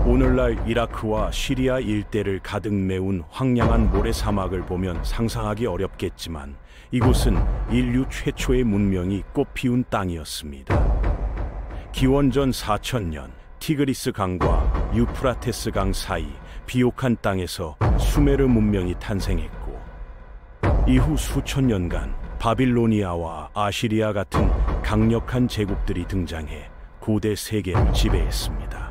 오늘날 이라크와 시리아 일대를 가득 메운 황량한 모래사막을 보면 상상하기 어렵겠지만 이곳은 인류 최초의 문명이 꽃피운 땅이었습니다. 기원전 4000년 티그리스 강과 유프라테스 강 사이 비옥한 땅에서 수메르 문명이 탄생했고, 이후 수천 년간 바빌로니아와 아시리아 같은 강력한 제국들이 등장해 고대 세계를 지배했습니다.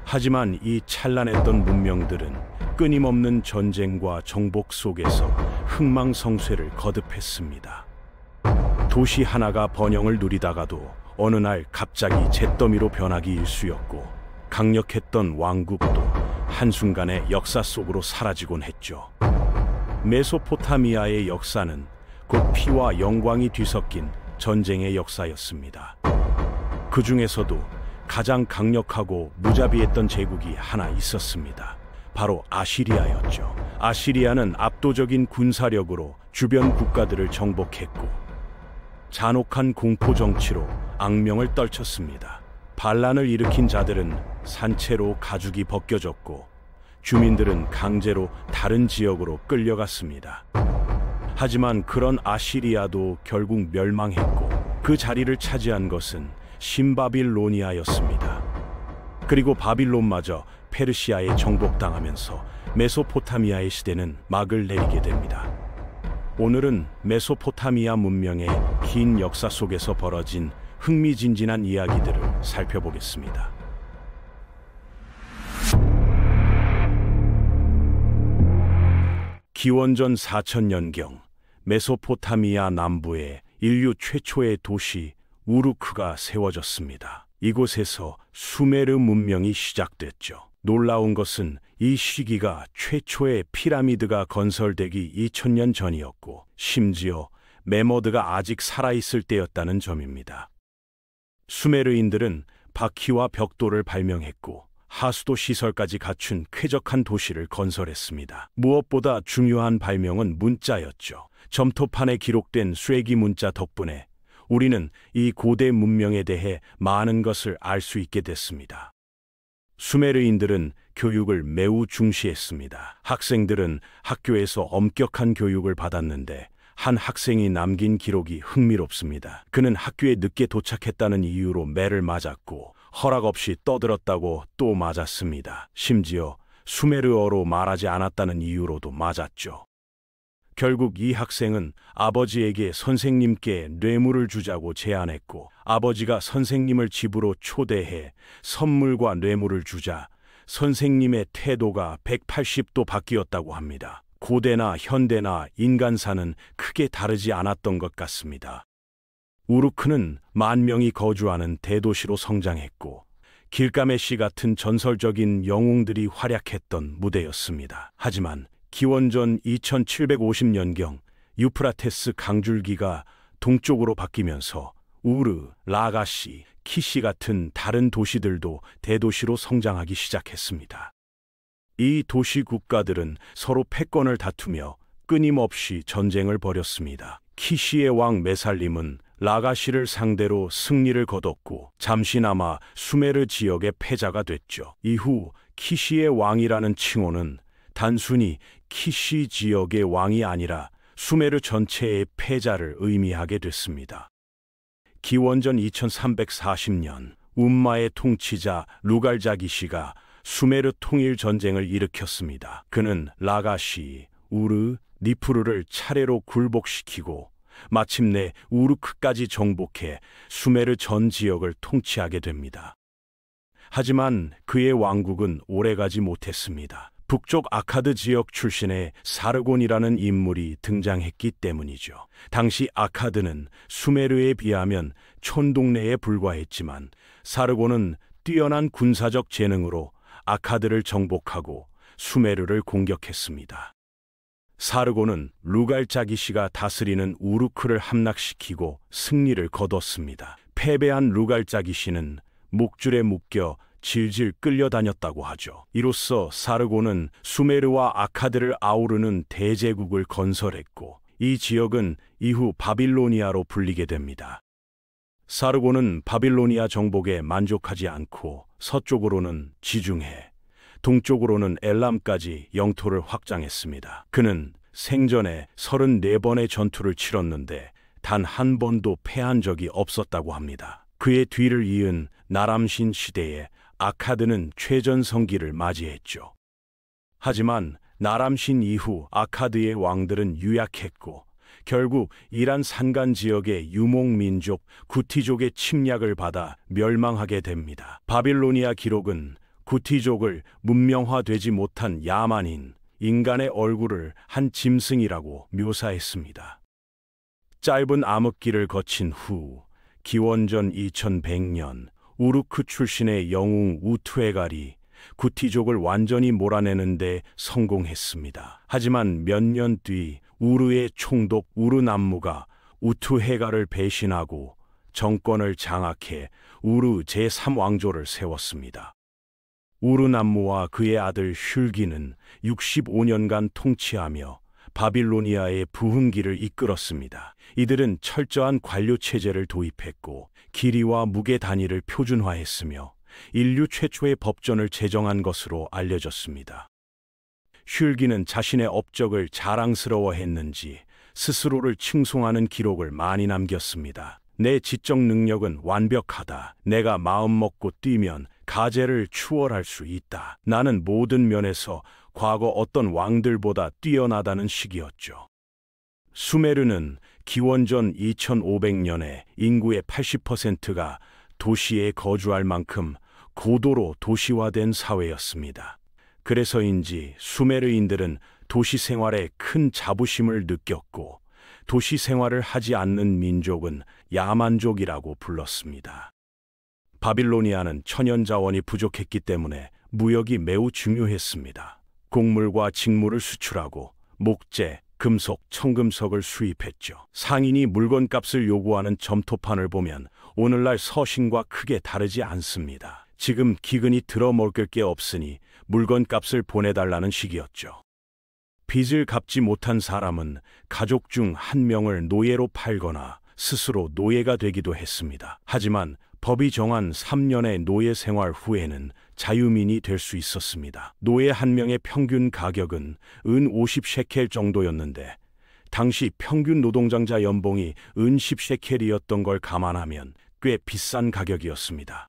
하지만 이 찬란했던 문명들은 끊임없는 전쟁과 정복 속에서 흥망성쇠를 거듭했습니다. 도시 하나가 번영을 누리다가도 어느 날 갑자기 잿더미로 변하기 일쑤였고, 강력했던 왕국도 한순간에 역사 속으로 사라지곤 했죠. 메소포타미아의 역사는 곧 피와 영광이 뒤섞인 전쟁의 역사였습니다. 그 중에서도 가장 강력하고 무자비했던 제국이 하나 있었습니다. 바로 아시리아였죠. 아시리아는 압도적인 군사력으로 주변 국가들을 정복했고, 잔혹한 공포 정치로 악명을 떨쳤습니다. 반란을 일으킨 자들은 산채로 가죽이 벗겨졌고, 주민들은 강제로 다른 지역으로 끌려갔습니다. 하지만 그런 아시리아도 결국 멸망했고, 그 자리를 차지한 것은 신바빌로니아였습니다. 그리고 바빌론마저 페르시아에 정복당하면서 메소포타미아의 시대는 막을 내리게 됩니다. 오늘은 메소포타미아 문명의 긴 역사 속에서 벌어진 흥미진진한 이야기들을 살펴보겠습니다. 기원전 4000년경 메소포타미아 남부에 인류 최초의 도시 우르크가 세워졌습니다. 이곳에서 수메르 문명이 시작됐죠. 놀라운 것은 이 시기가 최초의 피라미드가 건설되기 2000년 전이었고, 심지어 메모드가 아직 살아있을 때였다는 점입니다. 수메르인들은 바퀴와 벽돌을 발명했고, 하수도 시설까지 갖춘 쾌적한 도시를 건설했습니다. 무엇보다 중요한 발명은 문자였죠. 점토판에 기록된 쇠기 문자 덕분에 우리는 이 고대 문명에 대해 많은 것을 알 수 있게 됐습니다. 수메르인들은 교육을 매우 중시했습니다. 학생들은 학교에서 엄격한 교육을 받았는데, 한 학생이 남긴 기록이 흥미롭습니다. 그는 학교에 늦게 도착했다는 이유로 매를 맞았고, 허락 없이 떠들었다고 또 맞았습니다. 심지어 수메르어로 말하지 않았다는 이유로도 맞았죠. 결국 이 학생은 아버지에게 선생님께 뇌물을 주자고 제안했고, 아버지가 선생님을 집으로 초대해 선물과 뇌물을 주자 선생님의 태도가 180도 바뀌었다고 합니다. 고대나 현대나 인간사는 크게 다르지 않았던 것 같습니다. 우르크는 10,000명이 거주하는 대도시로 성장했고, 길가메시 같은 전설적인 영웅들이 활약했던 무대였습니다. 하지만 기원전 2750년경 유프라테스 강줄기가 동쪽으로 바뀌면서 우르, 라가시, 키시 같은 다른 도시들도 대도시로 성장하기 시작했습니다. 이 도시 국가들은 서로 패권을 다투며 끊임없이 전쟁을 벌였습니다. 키시의 왕 메살림은 라가시를 상대로 승리를 거뒀고, 잠시나마 수메르 지역의 패자가 됐죠. 이후 키시의 왕이라는 칭호는 단순히 키시 지역의 왕이 아니라 수메르 전체의 패자를 의미하게 됐습니다. 기원전 2340년 움마의 통치자 루갈자기시가 수메르 통일 전쟁을 일으켰습니다. 그는 라가시, 우르, 니프르를 차례로 굴복시키고 마침내 우르크까지 정복해 수메르 전 지역을 통치하게 됩니다. 하지만 그의 왕국은 오래가지 못했습니다. 북쪽 아카드 지역 출신의 사르곤이라는 인물이 등장했기 때문이죠. 당시 아카드는 수메르에 비하면 촌동네에 불과했지만, 사르곤은 뛰어난 군사적 재능으로 아카드를 정복하고 수메르를 공격했습니다. 사르곤은 루갈자기시가 다스리는 우르크를 함락시키고 승리를 거뒀습니다. 패배한 루갈자기시는 목줄에 묶여 질질 끌려다녔다고 하죠. 이로써 사르곤은 수메르와 아카드를 아우르는 대제국을 건설했고, 이 지역은 이후 바빌로니아로 불리게 됩니다. 사르곤은 바빌로니아 정복에 만족하지 않고 서쪽으로는 지중해, 동쪽으로는 엘람까지 영토를 확장했습니다. 그는 생전에 34번의 전투를 치렀는데 단 한 번도 패한 적이 없었다고 합니다. 그의 뒤를 이은 나람신 시대에 아카드는 최전성기를 맞이했죠. 하지만 나람신 이후 아카드의 왕들은 유약했고 결국 이란 산간 지역의 유목민족 구티족의 침략을 받아 멸망하게 됩니다. 바빌로니아 기록은 구티족을 문명화되지 못한 야만인, 인간의 얼굴을 한 짐승이라고 묘사했습니다. 짧은 암흑기를 거친 후 기원전 2100년 우루크 출신의 영웅 우투헤갈이 구티족을 완전히 몰아내는 데 성공했습니다. 하지만 몇 년 뒤 우르의 총독 우르남무가 우투헤갈을 배신하고 정권을 장악해 우르 제3왕조를 세웠습니다. 우르남무와 그의 아들 슐기는 65년간 통치하며 바빌로니아의 부흥기를 이끌었습니다. 이들은 철저한 관료체제를 도입했고 길이와 무게 단위를 표준화했으며 인류 최초의 법전을 제정한 것으로 알려졌습니다. 슐기는 자신의 업적을 자랑스러워했는지 스스로를 칭송하는 기록을 많이 남겼습니다. 내 지적 능력은 완벽하다. 내가 마음먹고 뛰면 가제를 추월할 수 있다. 나는 모든 면에서 과거 어떤 왕들보다 뛰어나다는 식이었죠. 수메르는 기원전 2500년에 인구의 80%가 도시에 거주할 만큼 고도로 도시화된 사회였습니다. 그래서인지 수메르인들은 도시 생활에 큰 자부심을 느꼈고 도시 생활을 하지 않는 민족은 야만족이라고 불렀습니다. 바빌로니아는 천연 자원이 부족했기 때문에 무역이 매우 중요했습니다. 곡물과 직물을 수출하고 목재, 금속, 청금석을 수입했죠. 상인이 물건값을 요구하는 점토판을 보면 오늘날 서신과 크게 다르지 않습니다. 지금 기근이 들어먹을 게 없으니 물건값을 보내달라는 식이었죠. 빚을 갚지 못한 사람은 가족 중 한 명을 노예로 팔거나 스스로 노예가 되기도 했습니다. 하지만 법이 정한 3년의 노예 생활 후에는 자유민이 될 수 있었습니다. 노예 한 명의 평균 가격은 은 50셰켈 정도였는데 당시 평균 노동장자 연봉이 은 10셰켈이었던 걸 감안하면 꽤 비싼 가격이었습니다.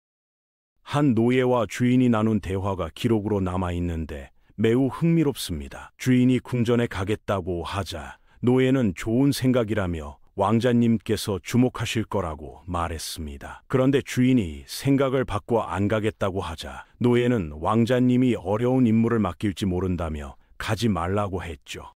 한 노예와 주인이 나눈 대화가 기록으로 남아있는데 매우 흥미롭습니다. 주인이 궁전에 가겠다고 하자 노예는 좋은 생각이라며 왕자님께서 주목하실 거라고 말했습니다. 그런데 주인이 생각을 바꿔 안 가겠다고 하자 노예는 왕자님이 어려운 임무를 맡길지 모른다며 가지 말라고 했죠.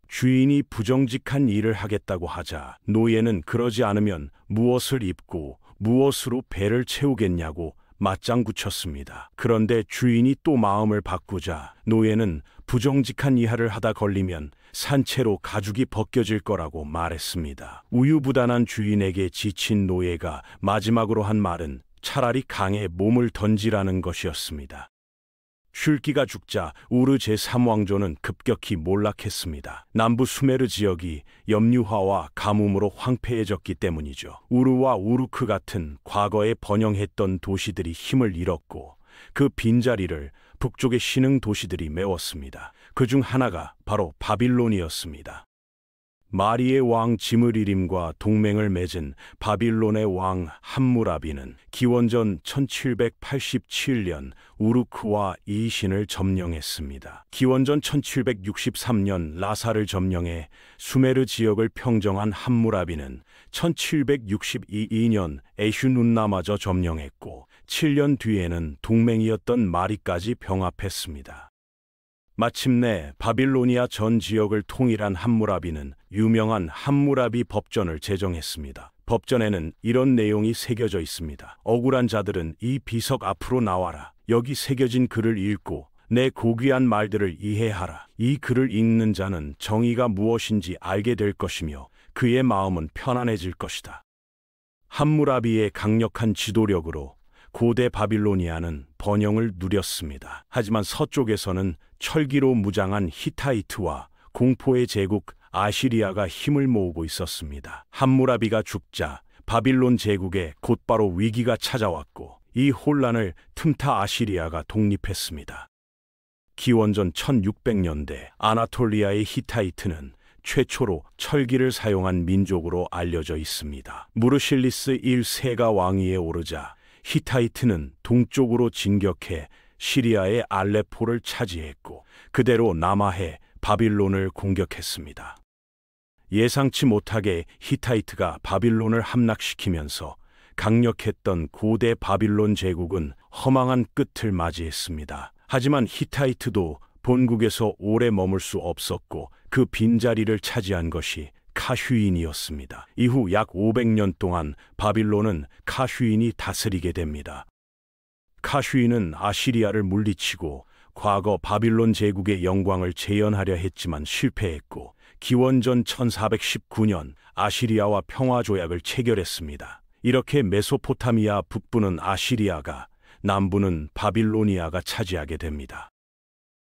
주인이 부정직한 일을 하겠다고 하자 노예는 그러지 않으면 무엇을 입고 무엇으로 배를 채우겠냐고 맞장구 쳤습니다. 그런데 주인이 또 마음을 바꾸자 노예는 부정직한 이하를 하다 걸리면 산채로 가죽이 벗겨질 거라고 말했습니다. 우유부단한 주인에게 지친 노예가 마지막으로 한 말은 차라리 강에 몸을 던지라는 것이었습니다. 슐기가 죽자 우르 제3왕조는 급격히 몰락했습니다. 남부 수메르 지역이 염류화와 가뭄으로 황폐해졌기 때문이죠. 우르와 우루크 같은 과거에 번영했던 도시들이 힘을 잃었고 그 빈자리를 북쪽의 신흥 도시들이 메웠습니다. 그중 하나가 바로 바빌론이었습니다. 마리의 왕 지므리림과 동맹을 맺은 바빌론의 왕 함무라비는 기원전 1787년 우루크와 이신을 점령했습니다. 기원전 1763년 라사를 점령해 수메르 지역을 평정한 함무라비는 1762년 에슈눈나마저 점령했고 7년 뒤에는 동맹이었던 마리까지 병합했습니다. 마침내 바빌로니아 전 지역을 통일한 함무라비는 유명한 함무라비 법전을 제정했습니다. 법전에는 이런 내용이 새겨져 있습니다. 억울한 자들은 이 비석 앞으로 나와라. 여기 새겨진 글을 읽고 내 고귀한 말들을 이해하라. 이 글을 읽는 자는 정의가 무엇인지 알게 될 것이며 그의 마음은 편안해질 것이다. 함무라비의 강력한 지도력으로 고대 바빌로니아는 번영을 누렸습니다. 하지만 서쪽에서는 철기로 무장한 히타이트와 공포의 제국 아시리아가 힘을 모으고 있었습니다. 함무라비가 죽자 바빌론 제국에 곧바로 위기가 찾아왔고 이 혼란을 틈타 아시리아가 독립했습니다. 기원전 1600년대 아나톨리아의 히타이트는 최초로 철기를 사용한 민족으로 알려져 있습니다. 무르실리스 1세가 왕위에 오르자 히타이트는 동쪽으로 진격해 시리아의 알레포를 차지했고 그대로 남하해 바빌론을 공격했습니다. 예상치 못하게 히타이트가 바빌론을 함락시키면서 강력했던 고대 바빌론 제국은 허망한 끝을 맞이했습니다. 하지만 히타이트도 본국에서 오래 머물 수 없었고 그 빈자리를 차지한 것이 카휴인이었습니다. 이후 약 500년 동안 바빌론은 카휴인이 다스리게 됩니다. 카휴인은 아시리아를 물리치고 과거 바빌론 제국의 영광을 재현하려 했지만 실패했고 기원전 1419년 아시리아와 평화조약을 체결했습니다. 이렇게 메소포타미아 북부는 아시리아가, 남부는 바빌로니아가 차지하게 됩니다.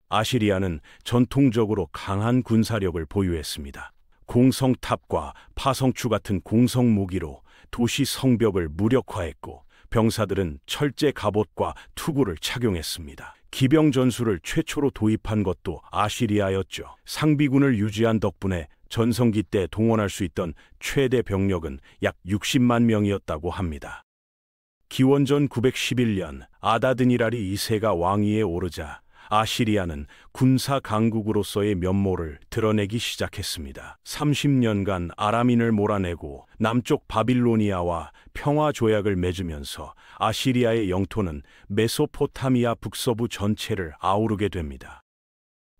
아시리아는 전통적으로 강한 군사력을 보유했습니다. 공성탑과 파성추 같은 공성 무기로 도시 성벽을 무력화했고 병사들은 철제 갑옷과 투구를 착용했습니다. 기병 전술을 최초로 도입한 것도 아시리아였죠. 상비군을 유지한 덕분에 전성기 때 동원할 수 있던 최대 병력은 약 60만 명이었다고 합니다. 기원전 911년 아다드니라리 2세가 왕위에 오르자 아시리아는 군사 강국으로서의 면모를 드러내기 시작했습니다. 30년간 아람인을 몰아내고 남쪽 바빌로니아와 평화 조약을 맺으면서 아시리아의 영토는 메소포타미아 북서부 전체를 아우르게 됩니다.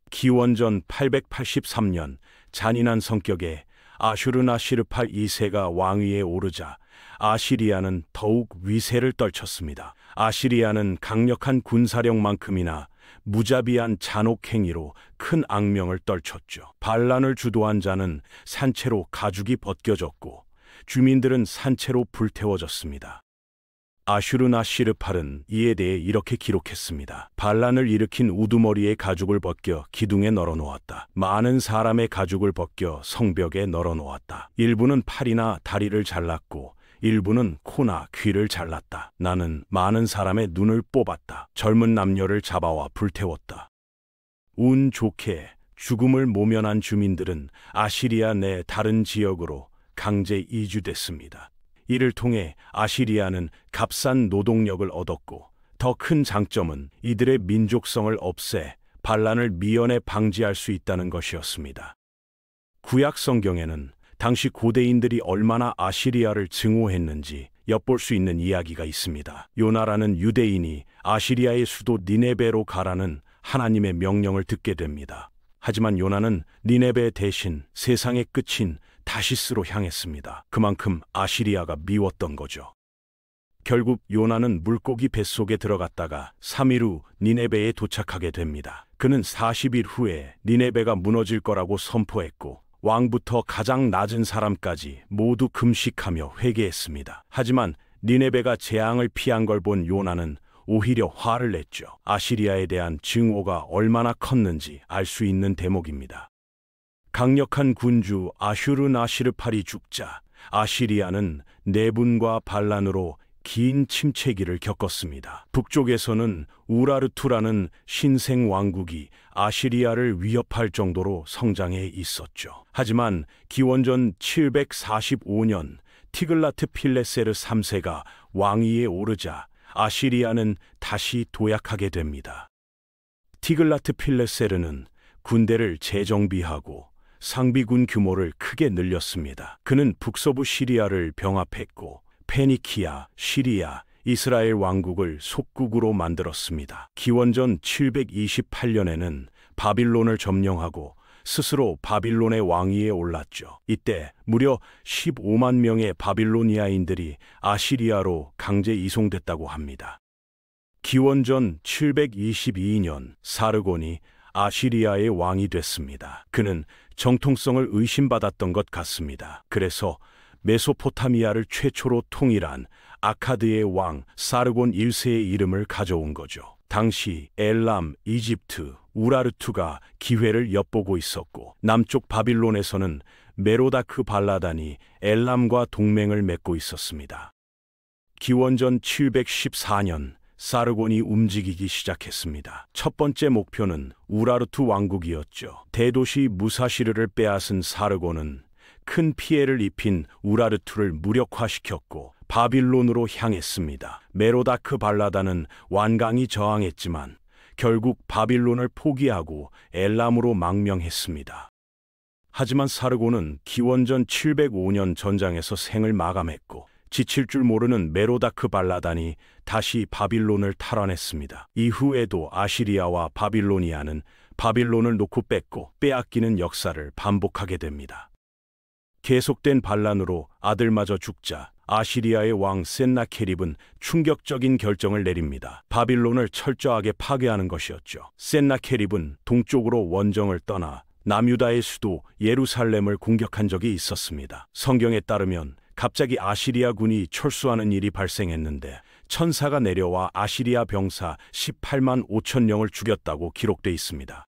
기원전 883년 잔인한 성격의 아슈르나시르팔 2세가 왕위에 오르자 아시리아는 더욱 위세를 떨쳤습니다. 아시리아는 강력한 군사력만큼이나 무자비한 잔혹행위로 큰 악명을 떨쳤죠. 반란을 주도한 자는 산채로 가죽이 벗겨졌고 주민들은 산채로 불태워졌습니다. 아슈르나시르팔은 이에 대해 이렇게 기록했습니다. 반란을 일으킨 우두머리의 가죽을 벗겨 기둥에 널어놓았다. 많은 사람의 가죽을 벗겨 성벽에 널어놓았다. 일부는 팔이나 다리를 잘랐고 일부는 코나 귀를 잘랐다. 나는 많은 사람의 눈을 뽑았다. 젊은 남녀를 잡아와 불태웠다. 운 좋게 죽음을 모면한 주민들은 아시리아 내 다른 지역으로 강제 이주됐습니다. 이를 통해 아시리아는 값싼 노동력을 얻었고 더 큰 장점은 이들의 민족성을 없애 반란을 미연에 방지할 수 있다는 것이었습니다. 구약 성경에는 당시 고대인들이 얼마나 아시리아를 증오했는지 엿볼 수 있는 이야기가 있습니다. 요나라는 유대인이 아시리아의 수도 니네베로 가라는 하나님의 명령을 듣게 됩니다. 하지만 요나는 니네베 대신 세상의 끝인 다시스로 향했습니다. 그만큼 아시리아가 미웠던 거죠. 결국 요나는 물고기 뱃속에 들어갔다가 3일 후 니네베에 도착하게 됩니다. 그는 40일 후에 니네베가 무너질 거라고 선포했고 왕부터 가장 낮은 사람까지 모두 금식하며 회개했습니다. 하지만 니네베가 재앙을 피한 걸 본 요나는 오히려 화를 냈죠. 아시리아에 대한 증오가 얼마나 컸는지 알 수 있는 대목입니다. 강력한 군주 아슈르나시르팔이 죽자 아시리아는 내분과 반란으로 긴 침체기를 겪었습니다. 북쪽에서는 우라르투라는 신생 왕국이 아시리아를 위협할 정도로 성장해 있었죠. 하지만 기원전 745년 티글라트 필레세르 3세가 왕위에 오르자 아시리아는 다시 도약하게 됩니다. 티글라트 필레세르는 군대를 재정비하고 상비군 규모를 크게 늘렸습니다. 그는 북서부 시리아를 병합했고 페니키아, 시리아, 이스라엘 왕국을 속국으로 만들었습니다. 기원전 728년에는 바빌론을 점령하고 스스로 바빌론의 왕위에 올랐죠. 이때 무려 15만 명의 바빌로니아인들이 아시리아로 강제 이송됐다고 합니다. 기원전 722년 사르곤이 아시리아의 왕이 됐습니다. 그는 정통성을 의심받았던 것 같습니다. 그래서 메소포타미아를 최초로 통일한 아카드의 왕 사르곤 1세의 이름을 가져온 거죠. 당시 엘람, 이집트, 우라르투가 기회를 엿보고 있었고 남쪽 바빌론에서는 메로다크 발라단이 엘람과 동맹을 맺고 있었습니다. 기원전 714년 사르곤이 움직이기 시작했습니다. 첫 번째 목표는 우라르투 왕국이었죠. 대도시 무사시르를 빼앗은 사르곤은 큰 피해를 입힌 우라르투를 무력화시켰고 바빌론으로 향했습니다. 메로다크 발라단은 완강히 저항했지만 결국 바빌론을 포기하고 엘람으로 망명했습니다. 하지만 사르곤은 기원전 705년 전장에서 생을 마감했고 지칠 줄 모르는 메로다크 발라단이 다시 바빌론을 탈환했습니다. 이후에도 아시리아와 바빌로니아는 바빌론을 놓고 뺏고 빼앗기는 역사를 반복하게 됩니다. 계속된 반란으로 아들마저 죽자 아시리아의 왕 센나케립은 충격적인 결정을 내립니다. 바빌론을 철저하게 파괴하는 것이었죠. 센나케립은 동쪽으로 원정을 떠나 남유다의 수도 예루살렘을 공격한 적이 있었습니다. 성경에 따르면 갑자기 아시리아 군이 철수하는 일이 발생했는데 천사가 내려와 아시리아 병사 18만 5천 명을 죽였다고 기록돼 있습니다.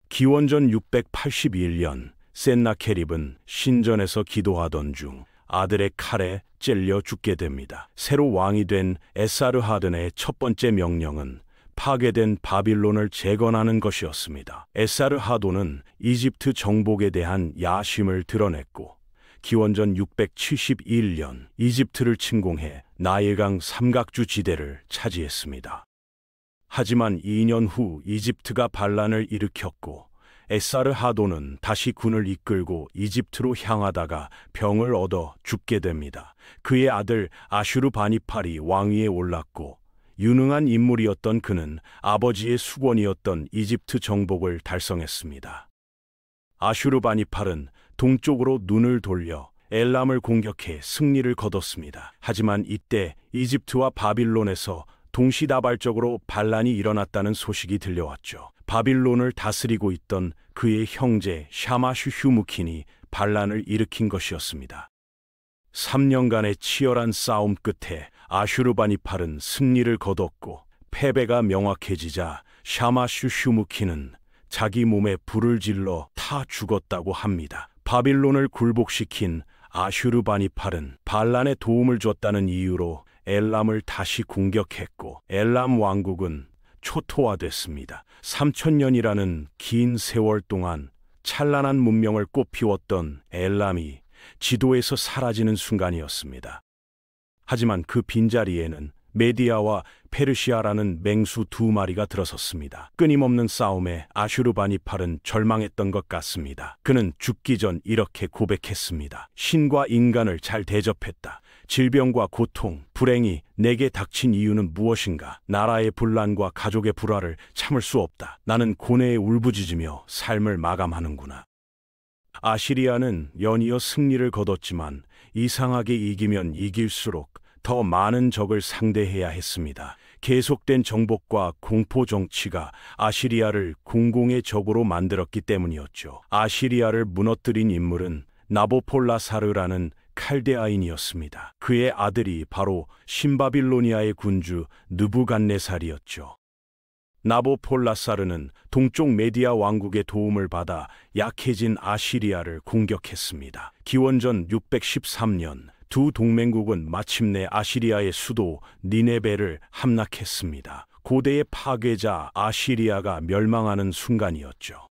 기원전 681년 센나케립은 신전에서 기도하던 중 아들의 칼에 찔려 죽게 됩니다. 새로 왕이 된 에사르하돈의 첫 번째 명령은 파괴된 바빌론을 재건하는 것이었습니다. 에사르하돈은 이집트 정복에 대한 야심을 드러냈고 기원전 671년 이집트를 침공해 나일강 삼각주 지대를 차지했습니다. 하지만 2년 후 이집트가 반란을 일으켰고 에사르하돈은 다시 군을 이끌고 이집트로 향하다가 병을 얻어 죽게 됩니다. 그의 아들 아슈르바니팔이 왕위에 올랐고 유능한 인물이었던 그는 아버지의 수권이었던 이집트 정복을 달성했습니다. 아슈르바니팔은 동쪽으로 눈을 돌려 엘람을 공격해 승리를 거뒀습니다. 하지만 이때 이집트와 바빌론에서 동시다발적으로 반란이 일어났다는 소식이 들려왔죠. 바빌론을 다스리고 있던 그의 형제 샤마슈 휴무킨이 반란을 일으킨 것이었습니다. 3년간의 치열한 싸움 끝에 아슈르바니팔은 승리를 거뒀고 패배가 명확해지자 샤마슈 휴무킨은 자기 몸에 불을 질러 타 죽었다고 합니다. 바빌론을 굴복시킨 아슈르바니팔은 반란에 도움을 줬다는 이유로 엘람을 다시 공격했고 엘람 왕국은 초토화됐습니다. 3000년이라는 긴 세월 동안 찬란한 문명을 꽃피웠던 엘람이 지도에서 사라지는 순간이었습니다. 하지만 그 빈자리에는 메디아와 페르시아라는 맹수 두 마리가 들어섰습니다. 끊임없는 싸움에 아슈르바니팔은 절망했던 것 같습니다. 그는 죽기 전 이렇게 고백했습니다. 신과 인간을 잘 대접했다. 질병과 고통, 불행이 내게 닥친 이유는 무엇인가? 나라의 분란과 가족의 불화를 참을 수 없다. 나는 고뇌에 울부짖으며 삶을 마감하는구나. 아시리아는 연이어 승리를 거뒀지만 이상하게 이기면 이길수록 더 많은 적을 상대해야 했습니다. 계속된 정복과 공포 정치가 아시리아를 공공의 적으로 만들었기 때문이었죠. 아시리아를 무너뜨린 인물은 나보폴라사르라는 칼데아인이었습니다. 그의 아들이 바로 신바빌로니아의 군주 느부갓네살이었죠. 나보폴라사르는 동쪽 메디아 왕국의 도움을 받아 약해진 아시리아를 공격했습니다. 기원전 613년 두 동맹국은 마침내 아시리아의 수도 니네베를 함락했습니다. 고대의 파괴자 아시리아가 멸망하는 순간이었죠.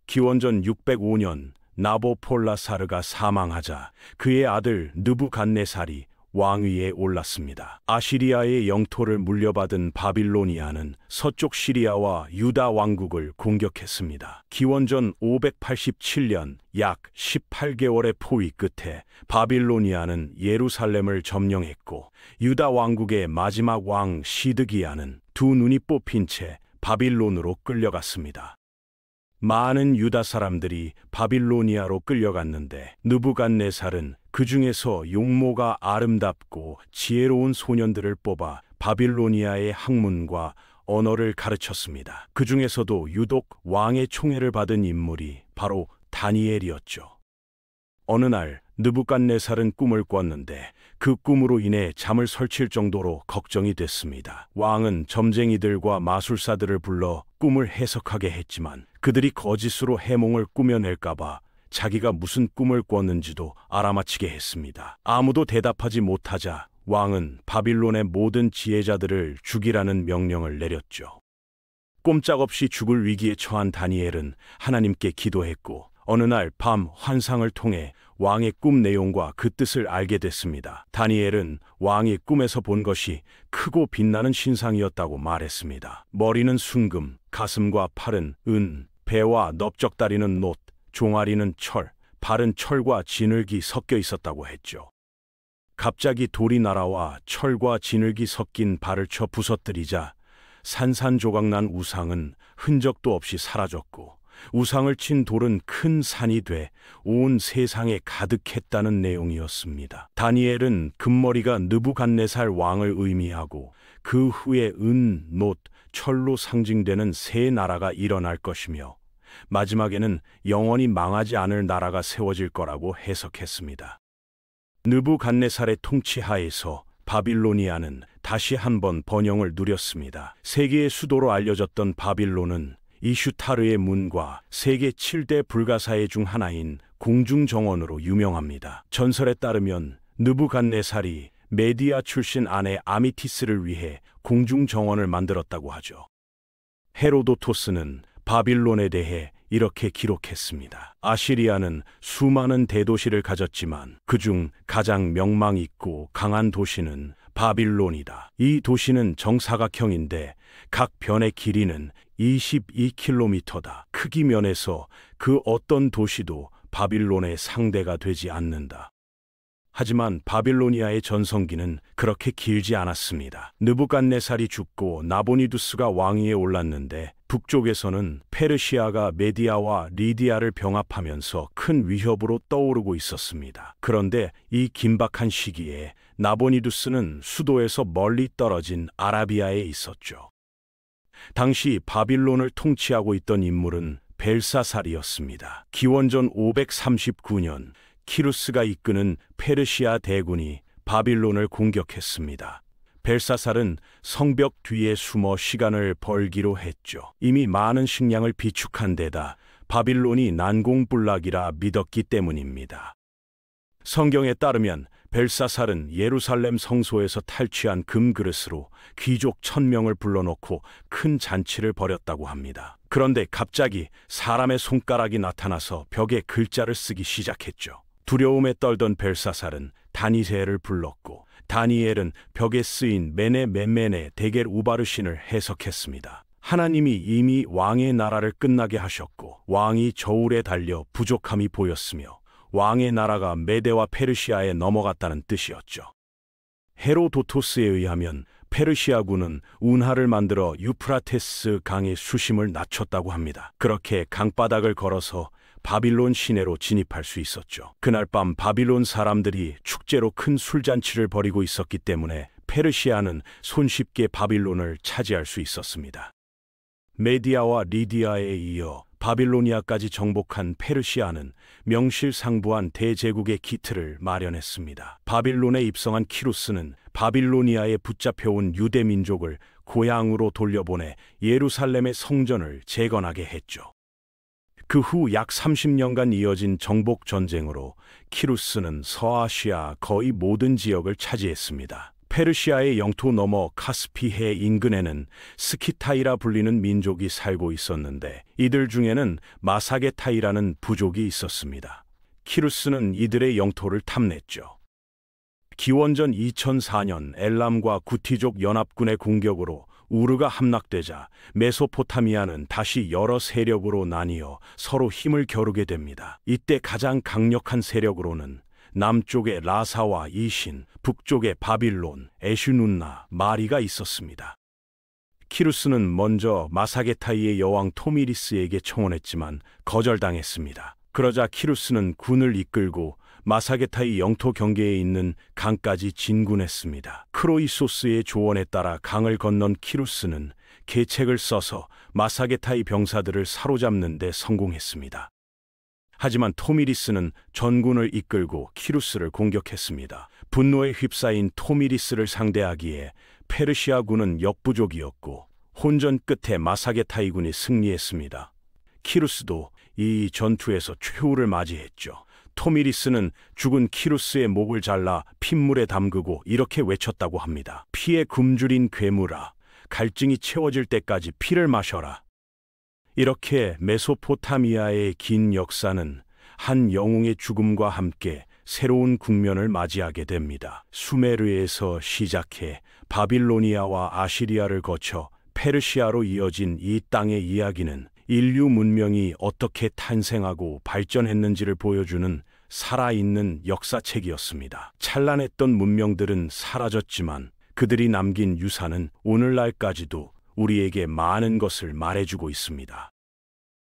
기원전 605년 나보폴라사르가 사망하자 그의 아들 느부갓네살이 왕위에 올랐습니다. 아시리아의 영토를 물려받은 바빌로니아는 서쪽 시리아와 유다 왕국을 공격했습니다. 기원전 587년 약 18개월의 포위 끝에 바빌로니아는 예루살렘을 점령했고 유다 왕국의 마지막 왕 시드기야는 두 눈이 뽑힌 채 바빌론으로 끌려갔습니다. 많은 유다 사람들이 바빌로니아로 끌려갔는데 느부갓네살은 그 중에서 용모가 아름답고 지혜로운 소년들을 뽑아 바빌로니아의 학문과 언어를 가르쳤습니다. 그 중에서도 유독 왕의 총애를 받은 인물이 바로 다니엘이었죠. 어느 날 느부갓네살은 꿈을 꿨는데 그 꿈으로 인해 잠을 설칠 정도로 걱정이 됐습니다. 왕은 점쟁이들과 마술사들을 불러 꿈을 해석하게 했지만 그들이 거짓으로 해몽을 꾸며낼까봐 자기가 무슨 꿈을 꿨는지도 알아맞히게 했습니다. 아무도 대답하지 못하자 왕은 바빌론의 모든 지혜자들을 죽이라는 명령을 내렸죠. 꼼짝없이 죽을 위기에 처한 다니엘은 하나님께 기도했고 어느 날 밤 환상을 통해 왕의 꿈 내용과 그 뜻을 알게 됐습니다. 다니엘은 왕이 꿈에서 본 것이 크고 빛나는 신상이었다고 말했습니다. 머리는 순금, 가슴과 팔은 은, 배와 넓적다리는 놋, 종아리는 철, 발은 철과 진흙이 섞여 있었다고 했죠. 갑자기 돌이 날아와 철과 진흙이 섞인 발을 쳐 부서뜨리자 산산조각난 우상은 흔적도 없이 사라졌고 우상을 친 돌은 큰 산이 돼 온 세상에 가득했다는 내용이었습니다. 다니엘은 금머리가 느부갓네살 왕을 의미하고 그 후에 은, 놋, 철로 상징되는 새 나라가 일어날 것이며 마지막에는 영원히 망하지 않을 나라가 세워질 거라고 해석했습니다. 느부갓네살의 통치하에서 바빌로니아는 다시 한번 번영을 누렸습니다. 세계의 수도로 알려졌던 바빌론은 이슈타르의 문과 세계 7대 불가사의 중 하나인 공중정원으로 유명합니다. 전설에 따르면 느부갓네살이 메디아 출신 아내 아미티스를 위해 공중정원을 만들었다고 하죠. 헤로도토스는 바빌론에 대해 이렇게 기록했습니다. 아시리아는 수많은 대도시를 가졌지만 그중 가장 명망 있고 강한 도시는 바빌론이다. 이 도시는 정사각형인데 각 변의 길이는 22km다. 크기 면에서 그 어떤 도시도 바빌론의 상대가 되지 않는다. 하지만 바빌로니아의 전성기는 그렇게 길지 않았습니다. 느부갓네살이 죽고 나보니두스가 왕위에 올랐는데 북쪽에서는 페르시아가 메디아와 리디아를 병합하면서 큰 위협으로 떠오르고 있었습니다. 그런데 이 긴박한 시기에 나보니두스는 수도에서 멀리 떨어진 아라비아에 있었죠. 당시 바빌론을 통치하고 있던 인물은 벨사살이었습니다. 기원전 539년 키루스가 이끄는 페르시아 대군이 바빌론을 공격했습니다. 벨사살은 성벽 뒤에 숨어 시간을 벌기로 했죠. 이미 많은 식량을 비축한 데다 바빌론이 난공불락이라 믿었기 때문입니다. 성경에 따르면 벨사살은 예루살렘 성소에서 탈취한 금그릇으로 귀족 1000명을 불러놓고 큰 잔치를 벌였다고 합니다. 그런데 갑자기 사람의 손가락이 나타나서 벽에 글자를 쓰기 시작했죠. 두려움에 떨던 벨사살은 다니엘을 불렀고 다니엘은 벽에 쓰인 메네 멘메네 데겔 우바르신을 해석했습니다. 하나님이 이미 왕의 나라를 끝나게 하셨고 왕이 저울에 달려 부족함이 보였으며 왕의 나라가 메데와 페르시아에 넘어갔다는 뜻이었죠. 헤로도토스에 의하면 페르시아군은 운하를 만들어 유프라테스 강의 수심을 낮췄다고 합니다. 그렇게 강바닥을 걸어서 바빌론 시내로 진입할 수 있었죠. 그날 밤 바빌론 사람들이 축제로 큰 술잔치를 벌이고 있었기 때문에 페르시아는 손쉽게 바빌론을 차지할 수 있었습니다. 메디아와 리디아에 이어 바빌로니아까지 정복한 페르시아는 명실상부한 대제국의 기틀을 마련했습니다. 바빌론에 입성한 키루스는 바빌로니아에 붙잡혀온 유대 민족을 고향으로 돌려보내 예루살렘의 성전을 재건하게 했죠. 그 후 약 30년간 이어진 정복 전쟁으로 키루스는 서아시아 거의 모든 지역을 차지했습니다. 페르시아의 영토 너머 카스피해 인근에는 스키타이라 불리는 민족이 살고 있었는데 이들 중에는 마사게타이라는 부족이 있었습니다. 키루스는 이들의 영토를 탐냈죠. 기원전 2004년 엘람과 구티족 연합군의 공격으로 우르가 함락되자 메소포타미아는 다시 여러 세력으로 나뉘어 서로 힘을 겨루게 됩니다. 이때 가장 강력한 세력으로는 남쪽의 라사와 이신, 북쪽의 바빌론, 에슈눈나, 마리가 있었습니다. 키루스는 먼저 마사게타이의 여왕 토미리스에게 청혼했지만 거절당했습니다. 그러자 키루스는 군을 이끌고 마사게타이 영토 경계에 있는 강까지 진군했습니다. 크로이소스의 조언에 따라 강을 건넌 키루스는 계책을 써서 마사게타이 병사들을 사로잡는 데 성공했습니다. 하지만 토미리스는 전군을 이끌고 키루스를 공격했습니다. 분노에 휩싸인 토미리스를 상대하기에 페르시아군은 역부족이었고 혼전 끝에 마사게타이군이 승리했습니다. 키루스도 이 전투에서 최후를 맞이했죠. 토미리스는 죽은 키루스의 목을 잘라 핏물에 담그고 이렇게 외쳤다고 합니다. 피에 굶주린 괴물아, 갈증이 채워질 때까지 피를 마셔라. 이렇게 메소포타미아의 긴 역사는 한 영웅의 죽음과 함께 새로운 국면을 맞이하게 됩니다. 수메르에서 시작해 바빌로니아와 아시리아를 거쳐 페르시아로 이어진 이 땅의 이야기는 인류 문명이 어떻게 탄생하고 발전했는지를 보여주는 살아있는 역사책이었습니다. 찬란했던 문명들은 사라졌지만 그들이 남긴 유산은 오늘날까지도 우리에게 많은 것을 말해주고 있습니다.